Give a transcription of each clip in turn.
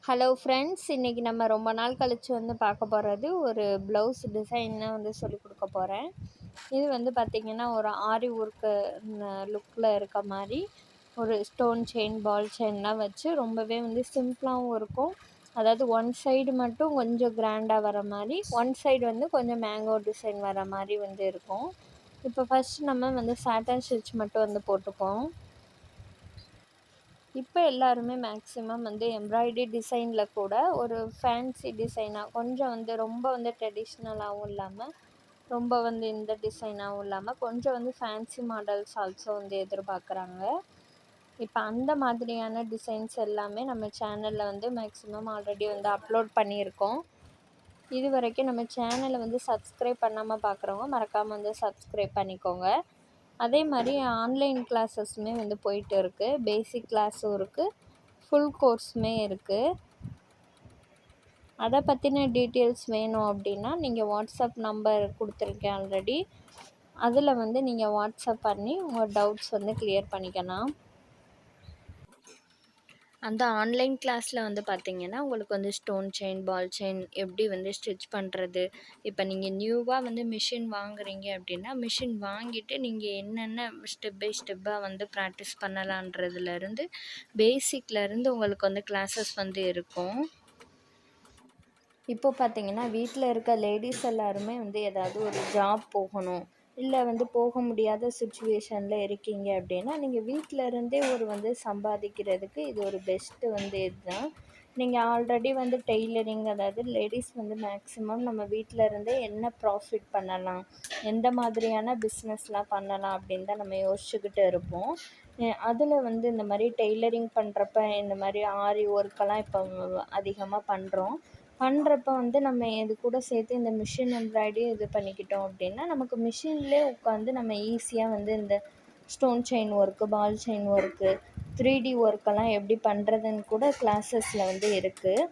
Hello friends, இன்றைக்கி நம்ம ரொம்ப நாள் கழித்து பார்க்க போகிறது ஒரு ப்ளவுஸ் டிசைன் சொல்லிக் கொடுக்க போகிறேன். இது பார்த்திங்கன்னா ஒரு ஆரி ஒர்க்கு லுக்கில் இருக்க மாதிரி ஒரு ஸ்டோன் செயின், பால் செயின்லாம் வச்சு ரொம்பவே சிம்பிளாகவும் இருக்கும். அதாவது ஒன் சைடு மட்டும் கொஞ்சம் கிராண்டாக வர மாதிரி, ஒன் சைடு கொஞ்சம் மேங்கோ டிசைன் வர மாதிரி இருக்கும். இப்போ ஃபஸ்ட் நம்ம சாட்டன் ஸ்டிச் மட்டும் போட்டுப்போம். இப்போ எல்லாருமே மேக்ஸிமம் எம்ப்ராய்டரி டிசைனில் கூட ஒரு ஃபேன்சி டிசைனாக கொஞ்சம் ரொம்ப ட்ரெடிஷ்னலாகவும் இல்லாமல், ரொம்ப இந்த டிசைனாகவும் இல்லாமல் கொஞ்சம் ஃபேன்சி மாடல்ஸ் ஆல்சோ எதிர்பார்க்குறாங்க. இப்போ அந்த மாதிரியான டிசைன்ஸ் எல்லாமே நம்ம சேனலில் மேக்ஸிமம் ஆல்ரெடி அப்லோட் பண்ணியிருக்கோம். இது வரைக்கும் நம்ம சேனலை சப்ஸ்கிரைப் பண்ணாமல் பார்க்குறவங்க மறக்காமல் சப்ஸ்கிரைப் பண்ணிக்கோங்க. அதே மாதிரி ஆன்லைன் கிளாஸஸுமே போயிட்டு இருக்குது. பேசிக் கிளாஸும் இருக்குது, ஃபுல் கோர்ஸுமே இருக்குது. அதை பற்றின டீட்டெயில்ஸ் வேணும் அப்படின்னா நீங்கள் வாட்ஸ்அப் நம்பர் கொடுத்துருக்கேன் ஆல்ரெடி. அதில் நீங்கள் வாட்ஸ்அப் பண்ணி உங்கள் டவுட்ஸ் கிளியர் பண்ணிக்கலாம். அந்த ஆன்லைன் கிளாஸில் பார்த்திங்கன்னா உங்களுக்கு ஸ்டோன் செயின், பால் செயின் எப்படி ஸ்டிச் பண்ணுறது, இப்போ நீங்கள் நியூவாக மிஷின் வாங்குறீங்க அப்படின்னா மிஷின் வாங்கிட்டு நீங்கள் என்னென்ன ஸ்டெப் பை ஸ்டெப்பாக ப்ராக்டிஸ் பண்ணலான்றதுலேருந்து பேசிக்லேருந்து உங்களுக்கு கிளாஸஸ் இருக்கும். இப்போ பார்த்திங்கன்னா வீட்டில் இருக்க லேடிஸ் எல்லாருமே ஏதாவது ஒரு ஜாப் போகணும், இல்லை போக முடியாத சுச்சுவேஷனில் இருக்கீங்க அப்படின்னா நீங்கள் வீட்டில் இருந்தே ஒரு சம்பாதிக்கிறதுக்கு இது ஒரு பெஸ்ட்டு இதுதான். நீங்கள் ஆல்ரெடி டெய்லரிங், அதாவது லேடிஸ் மேக்ஸிமம் நம்ம வீட்டில் இருந்தே என்ன ப்ராஃபிட் பண்ணலாம், எந்த மாதிரியான பிஸ்னஸ்லாம் பண்ணலாம் அப்படின்னு தான் நம்ம யோசிச்சுக்கிட்டு இருப்போம். அதில் இந்த மாதிரி டெய்லரிங் பண்ணுறப்ப இந்த மாதிரி ஆரி ஒர்க்கெல்லாம் இப்போ அதிகமாக பண்ணுறப்ப நம்ம இது கூட சேர்த்து இந்த மிஷின் எம்ப்ராய்டரி இது பண்ணிக்கிட்டோம் அப்படின்னா நமக்கு மிஷின்லேயே உட்காந்து நம்ம ஈஸியாக இந்த stone chain work, ball chain work, 3D ஒர்க்கெல்லாம் எப்படி பண்ணுறதுன்னு கூட கிளாஸஸில் இருக்குது.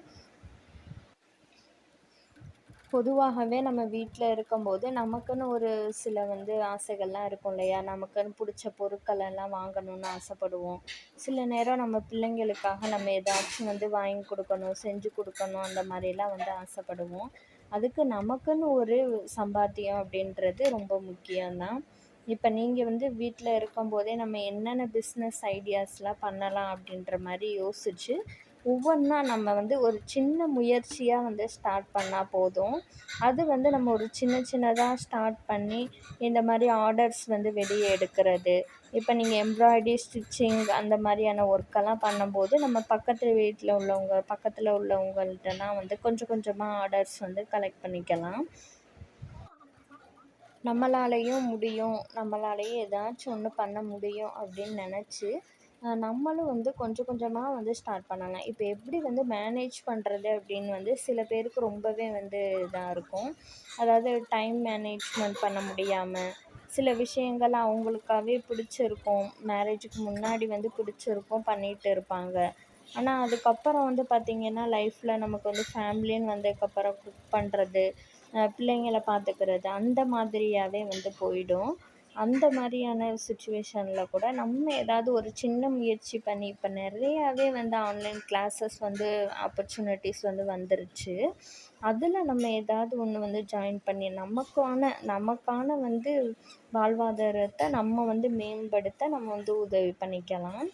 பொதுவாகவே நம்ம வீட்டில் இருக்கும்போது நமக்குன்னு ஒரு சில ஆசைகள்லாம் இருக்கும் இல்லையா, நமக்குன்னு பிடிச்ச பொருட்களெல்லாம் வாங்கணும்னு ஆசைப்படுவோம். சில நேரம் நம்ம பிள்ளைங்களுக்காக நம்ம ஏதாச்சும் வாங்கி கொடுக்கணும், செஞ்சு கொடுக்கணும், அந்த மாதிரிலாம் ஆசைப்படுவோம். அதுக்கு நமக்குன்னு ஒரு சம்பாத்தியம் அப்படின்றது ரொம்ப முக்கியம்தான். இப்போ நீங்கள் வீட்டில் இருக்கும்போதே நம்ம என்னென்ன பிஸ்னஸ் ஐடியாஸ்லாம் பண்ணலாம் அப்படின்ற மாதிரி யோசித்து ஒவ்வொன்றா நம்ம ஒரு சின்ன முயற்சியாக ஸ்டார்ட் பண்ணால் போதும். அது நம்ம ஒரு சின்னதாக ஸ்டார்ட் பண்ணி இந்த மாதிரி ஆர்டர்ஸ் வெளியே எடுக்கிறது. இப்போ நீங்கள் எம்ப்ராய்டரி, ஸ்டிச்சிங் அந்த மாதிரியான ஒர்க்கெல்லாம் பண்ணும்போது நம்ம பக்கத்தில் உள்ளவங்கள்ட்டலாம் கொஞ்சம் கொஞ்சமாக ஆர்டர்ஸ் கலெக்ட் பண்ணிக்கலாம். நம்மளாலேயும் முடியும், நம்மளாலேயும் ஏதாச்சும் ஒன்று பண்ண முடியும் அப்படின்னு நினச்சி நம்மளும் கொஞ்சம் கொஞ்சமாக ஸ்டார்ட் பண்ணலாம். இப்போ எப்படி மேனேஜ் பண்ணுறது அப்படின்னு சில பேருக்கு ரொம்பவே இதாக இருக்கும். அதாவது டைம் மேனேஜ்மெண்ட் பண்ண முடியாமல் சில விஷயங்கள் அவங்களுக்காகவே பிடிச்சிருக்கும், மேரேஜுக்கு முன்னாடி பிடிச்சிருக்கும், பண்ணிகிட்டு இருப்பாங்க. ஆனால் அதுக்கப்புறம் பார்த்திங்கன்னா லைஃப்பில் நமக்கு ஃபேமிலின்னு வந்ததுக்கப்புறம் குக் பண்ணுறது, பிள்ளைங்களை பார்த்துக்கிறது அந்த மாதிரியாகவே போயிடும். அந்த மாதிரியான சுச்சுவேஷனில் கூட நம்ம ஏதாவது ஒரு சின்ன முயற்சி பண்ணி இப்போ நிறையாவே ஆன்லைன் கிளாஸஸ் ஆப்பர்ச்சுனிட்டிஸ் வந்துருச்சு. அதில் நம்ம ஏதாவது ஒன்று ஜாயின் பண்ணி நமக்கான வாழ்வாதாரத்தை நம்ம மேம்படுத்த நம்ம உதவி பண்ணிக்கலாம்.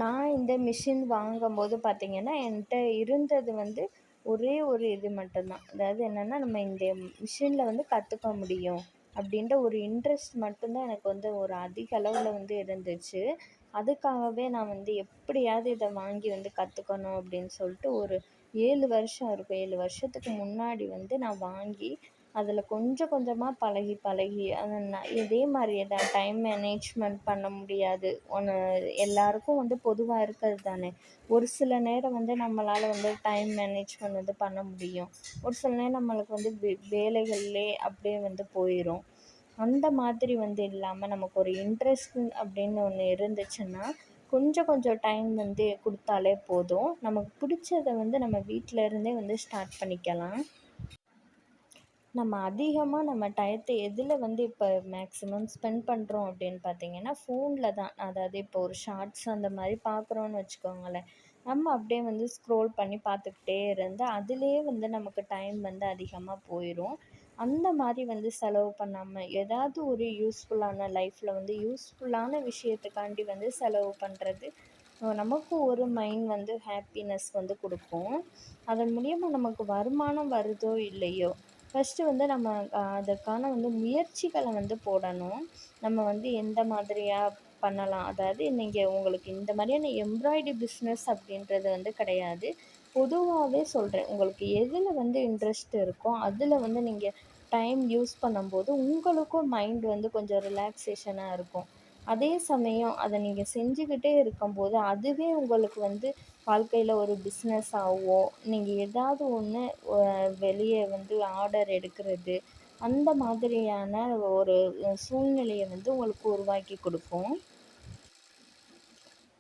நான் இந்த மிஷின் வாங்கும்போது பார்த்திங்கன்னா என்கிட்ட இருந்தது ஒரே ஒரு இது மட்டும்தான். அதாவது என்னென்னா நம்ம இந்த மிஷினில் கற்றுக்க முடியும் அப்படின்ற ஒரு இன்ட்ரெஸ்ட் மட்டும்தான் எனக்கு ஒரு அதிக அளவில் இருந்துச்சு. அதுக்காகவே நான் எப்படியாவது இதை வாங்கி கற்றுக்கணும் அப்படின்னு சொல்லிட்டு ஒரு 7 வருஷம் இருக்கும். 7 வருஷத்துக்கு முன்னாடி நான் வாங்கி அதில் கொஞ்சம் கொஞ்சமாக பழகி இதே மாதிரியே தான் டைம் மேனேஜ்மெண்ட் பண்ண முடியாது. எல்லாருக்கும் பொதுவாக இருக்கிறது தானே. ஒரு சில நேரம் நம்மளால் டைம் மேனேஜ்மெண்ட் பண்ண முடியும், ஒரு சில நேரம் நம்மளுக்கு வேலைகள்லே அப்படியே போயிடும். அந்த மாதிரி இல்லாமல் நமக்கு ஒரு இன்ட்ரெஸ்ட் அப்படின்னு ஒன்று இருந்துச்சுன்னா கொஞ்சம் கொஞ்சம் டைம் கொடுத்தாலே போதும். நமக்கு பிடிச்சத நம்ம வீட்டில் இருந்தே ஸ்டார்ட் பண்ணிக்கலாம். நம்ம அதிகமாக நம்ம டயத்தை எதில் வந்து இப்போ மேக்ஸிமம் ஸ்பெண்ட் பண்ணுறோம் அப்படின்னு பார்த்தீங்கன்னா ஃபோனில் தான். அதாவது இப்போ ஒரு ஷார்ட்ஸ் அந்த மாதிரி பார்க்குறோன்னு வச்சுக்கோங்களேன், நம்ம அப்படியே வந்து ஸ்க்ரோல் பண்ணி பார்த்துக்கிட்டே இருந்து அதிலேயே வந்து நமக்கு டைம் வந்து அதிகமாக போயிடும். அந்த மாதிரி வந்து செலவு பண்ணாமல் ஏதாவது ஒரு யூஸ்ஃபுல்லான லைஃப்பில் வந்து யூஸ்ஃபுல்லான விஷயத்துக்காண்டி வந்து செலவு பண்ணுறது நமக்கு ஒரு மைண்ட் வந்து ஹாப்பினஸ் வந்து கொடுக்கும். அதன் மூலியமா நமக்கு வருமானம் வருதோ இல்லையோ, ஃபஸ்ட்டு வந்து நம்ம அதற்கான வந்து முயற்சிகளை வந்து போடணும். நம்ம வந்து எந்த மாதிரியா பண்ணலாம். அதாவது நீங்கள் உங்களுக்கு இந்த மாதிரியான எம்ப்ராய்டரி பிஸ்னஸ் அப்படின்றது வந்து கிடையாது. பொதுவாகவே சொல்கிறேன். உங்களுக்கு எதில் வந்து இன்ட்ரெஸ்ட் இருக்கோ அதில் வந்து நீங்கள் டைம் யூஸ் பண்ணும்போது உங்களுக்கும் மைண்ட் வந்து கொஞ்சம் ரிலாக்ஸேஷனாக இருக்கும். அதே சமயம் அதை நீங்கள் செஞ்சுக்கிட்டே இருக்கும்போது அதுவே உங்களுக்கு வந்து வாழ்க்கையில் ஒரு பிஸ்னஸாகவோ, நீங்கள் ஏதாவது ஒன்று வெளியே வந்து ஆர்டர் எடுக்கிறது, அந்த மாதிரியான ஒரு சூழ்நிலையை வந்து உங்களுக்கு உருவாக்கி கொடுக்கும்.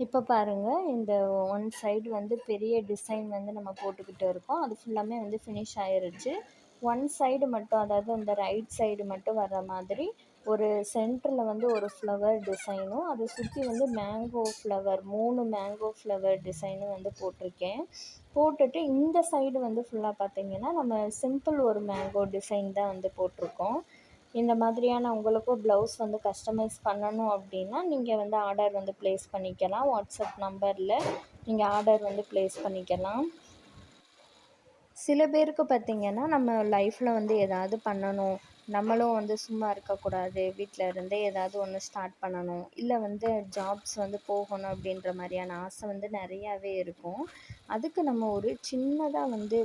இப்போ பாருங்கள், இந்த ஒன் சைடு வந்து பெரிய டிசைன் வந்து நம்ம போட்டுக்கிட்டு இருக்கோம். அது ஃபுல்லாமே வந்து ஃபினிஷ் ஆயிருச்சு. ஒன் சைடு மட்டும், அதாவது அந்த ரைட் சைடு மட்டும் வர்ற மாதிரி ஒரு சென்டரில் வந்து ஒரு ஃப்ளவர் டிசைனும், அதை சுற்றி வந்து மேங்கோ ஃப்ளவர் 3 மேங்கோ ஃப்ளவர் டிசைனும் வந்து போட்டிருக்கேன். போட்டுட்டு இந்த சைடு வந்து ஃபுல்லாக பார்த்திங்கன்னா நம்ம சிம்பிள் ஒரு மேங்கோ டிசைன் தான் வந்து போட்டிருக்கோம். இந்த மாதிரியான உங்களுக்கும் ப்ளவுஸ் வந்து கஸ்டமைஸ் பண்ணணும் அப்படின்னா நீங்கள் வந்து ஆர்டர் வந்து ப்ளேஸ் பண்ணிக்கலாம். வாட்ஸ்அப் நம்பரில் நீங்கள் ஆர்டர் வந்து ப்ளேஸ் பண்ணிக்கலாம். சில பேருக்கு பார்த்திங்கன்னா நம்ம லைஃப்பில் வந்து ஏதாவது பண்ணணும், நம்மளும் வந்து சும்மா இருக்கக்கூடாது, வீட்டில் இருந்தே ஏதாவது ஒன்று ஸ்டார்ட் பண்ணணும், இல்லை வந்து ஜாப்ஸ் வந்து போகணும் அப்படின்ற மாதிரியான ஆசை வந்து நிறையாவே இருக்கும். அதுக்கு நம்ம ஒரு சின்னதாக வந்து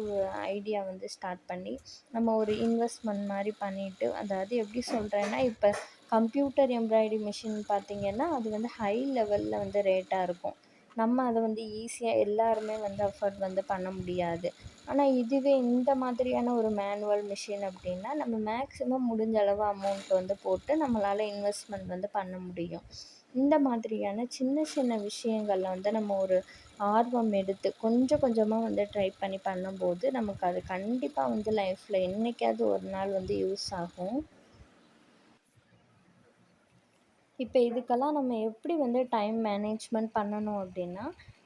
ஐடியா வந்து ஸ்டார்ட் பண்ணி நம்ம ஒரு இன்வெஸ்ட்மெண்ட் மாதிரி பண்ணிவிட்டு, அதாவது எப்படி சொல்கிறேன்னா, இப்போ கம்ப்யூட்டர் எம்ப்ராய்டரி மிஷின் பார்த்திங்கன்னா அது வந்து ஹை லெவலில் வந்து ரேட்டாக இருக்கும். நம்ம அதை வந்து ஈஸியாக எல்லாருமே வந்து அஃபோர்ட் வந்து பண்ண முடியாது. ஆனால் இதுவே இந்த மாதிரியான ஒரு மேனுவல் மிஷின் அப்படின்னா நம்ம மேக்ஸிமம் முடிஞ்ச அளவு அமௌண்ட் வந்து போட்டு நம்மளால் இன்வெஸ்ட்மெண்ட் வந்து பண்ண முடியும். இந்த மாதிரியான சின்ன சின்ன விஷயங்களில் வந்து நம்ம ஒரு ஆர்வம் எடுத்து கொஞ்சம் கொஞ்சமாக வந்து ட்ரை பண்ணி பண்ணும்போது நமக்கு அது கண்டிப்பாக வந்து லைஃப்பில் என்றைக்காவது ஒரு நாள் வந்து யூஸ் ஆகும். இப்போ இதுக்கெல்லாம் நம்ம எப்படி வந்து டைம் மேனேஜ்மெண்ட் பண்ணணும் அப்படின்னா,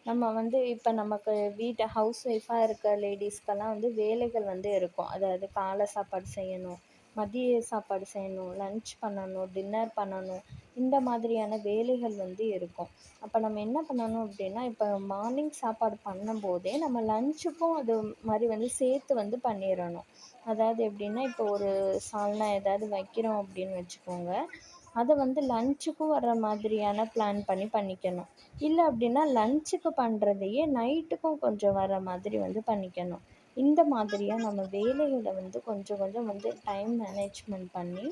நம்ம வந்து இப்போ நமக்கு வீட்டு ஹவுஸ் ஒய்ஃபாக இருக்க லேடீஸ்க்கெல்லாம் வந்து வேலைகள் வந்து இருக்கும். அதாவது காலை சாப்பாடு செய்யணும், மதிய சாப்பாடு செய்யணும், லன்ச் பண்ணணும், டின்னர் பண்ணணும். இந்த மாதிரியான வேலைகள் வந்து இருக்கும். அப்போ நம்ம என்ன பண்ணணும் அப்படின்னா, இப்போ மார்னிங் சாப்பாடு பண்ணும்போதே நம்ம லன்ச்சுக்கும் அது மாதிரி வந்து சேர்த்து வந்து பண்ணிடணும். அதாவது எப்படின்னா, இப்போ ஒரு சால்னா ஏதாவது வைக்கிறோம் அப்படின்னு வச்சுக்கோங்க. அதை வந்து லன்ச்சுக்கும் வர்ற மாதிரியான பிளான் பண்ணி பண்ணிக்கணும். இல்லை அப்படின்னா லன்ச்சுக்கு பண்ணுறதையே நைட்டுக்கும் கொஞ்சம் வர மாதிரி வந்து பண்ணிக்கணும். இந்த மாதிரியாக நம்ம வேலைகளை வந்து கொஞ்சம் கொஞ்சம் வந்து டைம் மேனேஜ்மெண்ட் பண்ணி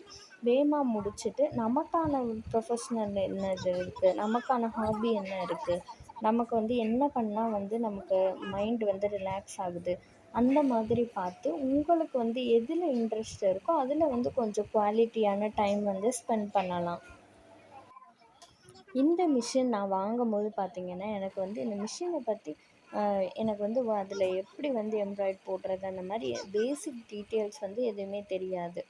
வேகமாக முடிச்சுட்டு நமக்கான ப்ரொஃபஷ்னல் என்னது இருக்குது, நமக்கான ஹாபி என்ன இருக்குது, நமக்கு வந்து என்ன பண்ணால் வந்து நமக்கு மைண்ட் வந்து ரிலாக்ஸ் ஆகுது, அந்த மாதிரி பார்த்து உங்களுக்கு வந்து எதில் இன்ட்ரெஸ்ட் இருக்கோ அதில் வந்து கொஞ்சம் குவாலிட்டியான டைம் வந்து ஸ்பெண்ட் பண்ணலாம். இந்த மிஷின் நான் வாங்கும்போது பார்த்திங்கன்னா, எனக்கு வந்து இந்த மிஷினை பற்றி எனக்கு வந்து அதில் எப்படி வந்து எம்ப்ராய்ட் போடுறது அந்த மாதிரி பேசிக் டீட்டெயில்ஸ் வந்து எதுவுமே தெரியாது.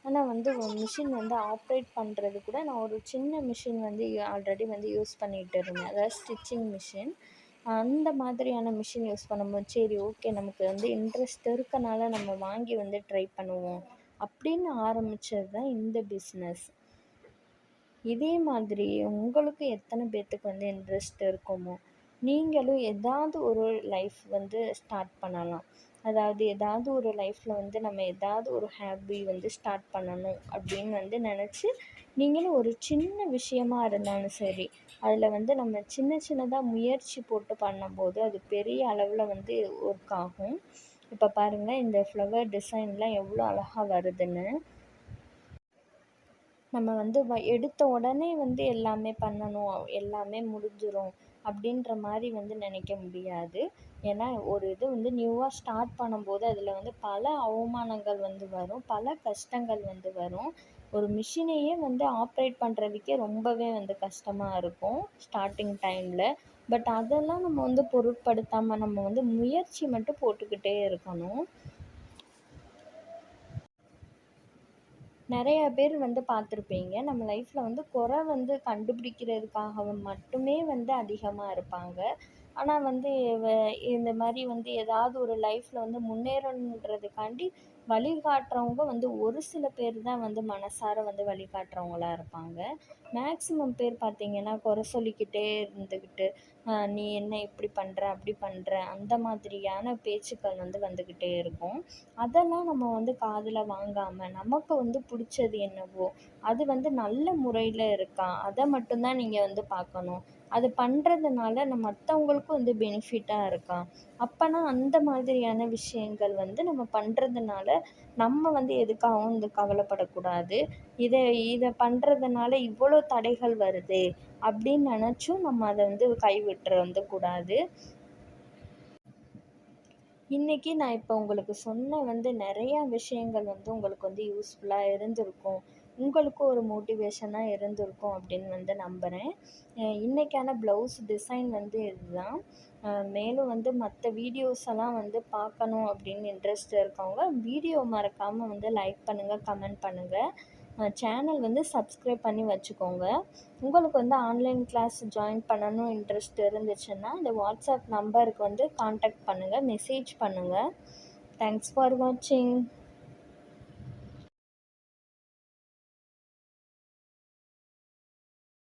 ஆனால் வந்து மிஷின் வந்து ஆப்ரேட் பண்ணுறது கூட நான் ஒரு சின்ன மிஷின் வந்து ஆல்ரெடி வந்து யூஸ் பண்ணிகிட்டு இருந்தேன். அதாவது ஸ்டிச்சிங் மிஷின். அந்த மாதிரியான மிஷின் யூஸ் பண்ணும்போது சரி ஓகே, நமக்கு வந்து இன்ட்ரெஸ்ட் இருக்கனால நம்ம வாங்கி வந்து ட்ரை பண்ணுவோம் அப்படின்னு ஆரம்பித்தது தான் இந்த பிஸ்னஸ். இதே மாதிரி உங்களுக்கு எத்தனை பேர்த்துக்கு வந்து இன்ட்ரெஸ்ட் இருக்குமோ, நீங்களும் ஏதாவது ஒரு லைஃப் வந்து ஸ்டார்ட் பண்ணலாம். அதாவது ஏதாவது ஒரு லைஃப்பில் வந்து நம்ம ஏதாவது ஒரு ஹாபி வந்து ஸ்டார்ட் பண்ணணும் அப்படின்னு வந்து நினச்சி, நீங்களும் ஒரு சின்ன விஷயமா இருந்தாலும் சரி, அதில் வந்து நம்ம சின்ன சின்னதாக முயற்சி போட்டு பண்ணும்போது அது பெரிய அளவில் வந்து ஒர்க் ஆகும். இப்போ பாருங்கள், இந்த ஃப்ளவர் டிசைன்லாம் எவ்வளோ அழகாக வருதுன்னு. நம்ம வந்து எடுத்த உடனே வந்து எல்லாமே பண்ணணும், எல்லாமே முடிஞ்சிரும் அப்படின்ற மாதிரி வந்து நினைக்க முடியாது. ஏன்னா ஒரு இது வந்து நியூவாக ஸ்டார்ட் பண்ணும்போது அதில் வந்து பல அவமானங்கள் வந்து வரும், பல கஷ்டங்கள் வந்து வரும். ஒரு மிஷினையே வந்து ஆப்ரேட் பண்ணுறதுக்கே ரொம்பவே வந்து கஷ்டமாக இருக்கும் ஸ்டார்ட்டிங் டைமில். பட் அதெல்லாம் நம்ம வந்து பொருட்படுத்தாமல் நம்ம வந்து முயற்சி மட்டும் போட்டுக்கிட்டே இருக்கணும். நிறையா பேர் வந்து பார்த்துருப்பீங்க. நம்ம லைஃப்பில் வந்து குறை வந்து கண்டுபிடிக்கிறதுக்காக மட்டுமே வந்து அதிகமாக இருப்பாங்க. ஆனால் வந்து இந்த மாதிரி வந்து ஏதாவது ஒரு லைஃப்பில் வந்து முன்னேறணுன்றதுக்காண்டி வழிகாட்டுறவங்க வந்து ஒரு சில பேர் தான் வந்து மனசார வந்து வழிகாட்டுறவங்களா இருப்பாங்க. மேக்ஸிமம் பேர் பார்த்தீங்கன்னா குறை சொல்லிக்கிட்டே இருந்துக்கிட்டு நீ என்ன இப்படி பண்ணுற அப்படி பண்ணுற அந்த மாதிரியான பேச்சுக்கள் வந்து வந்துக்கிட்டே இருக்கும். அதெல்லாம் நம்ம வந்து காதில் வாங்காமல் நமக்கு வந்து பிடிச்சது என்னவோ அது வந்து நல்ல முறையில் இருக்கா அதை மட்டும்தான் நீங்கள் வந்து பார்க்கணும். அது பண்ணுறதுனால மற்றவங்களுக்கும் வந்து பெனிஃபிட்டாக இருக்கா, அப்போனா அந்த மாதிரியான விஷயங்கள் வந்து நம்ம பண்ணுறதுனால நம்ம வந்து எதுக்காகவும் வந்து கவலைப்படக்கூடாது. இதை இதை பண்ணுறதுனால இவ்வளோ தடைகள் வருது அப்படின்னு நினச்சும் நம்ம அதை வந்து கைவிட்டுற வந்து கூடாது. இன்றைக்கி நான் இப்போ உங்களுக்கு சொன்ன வந்து நிறையா விஷயங்கள் வந்து உங்களுக்கு வந்து யூஸ்ஃபுல்லாக இருந்திருக்கும், உங்களுக்கும் ஒரு மோட்டிவேஷனாக இருந்திருக்கும் அப்படின்னு வந்து நம்புகிறேன். இன்றைக்கான ப்ளவுஸ் டிசைன் வந்து இதுதான். மேலும் வந்து மற்ற வீடியோஸ் எல்லாம் வந்து பார்க்கணும் அப்படின்னு இன்ட்ரெஸ்ட் இருக்கவங்க வீடியோ மறக்காமல் வந்து லைக் பண்ணுங்கள், கமெண்ட் பண்ணுங்கள். சேனல் வந்து சப்ஸ்கிரைப் பண்ணி வச்சுக்கோங்க. உங்களுக்கு வந்து ஆன்லைன் கிளாஸ் ஜாயின் பண்ணணும் இன்ட்ரெஸ்ட் இருந்துச்சுன்னா இந்த வாட்ஸ்அப் நம்பருக்கு வந்து கான்டாக்ட் பண்ணுங்கள், மெசேஜ் பண்ணுங்கள். தேங்க்ஸ் ஃபார் வாட்சிங்.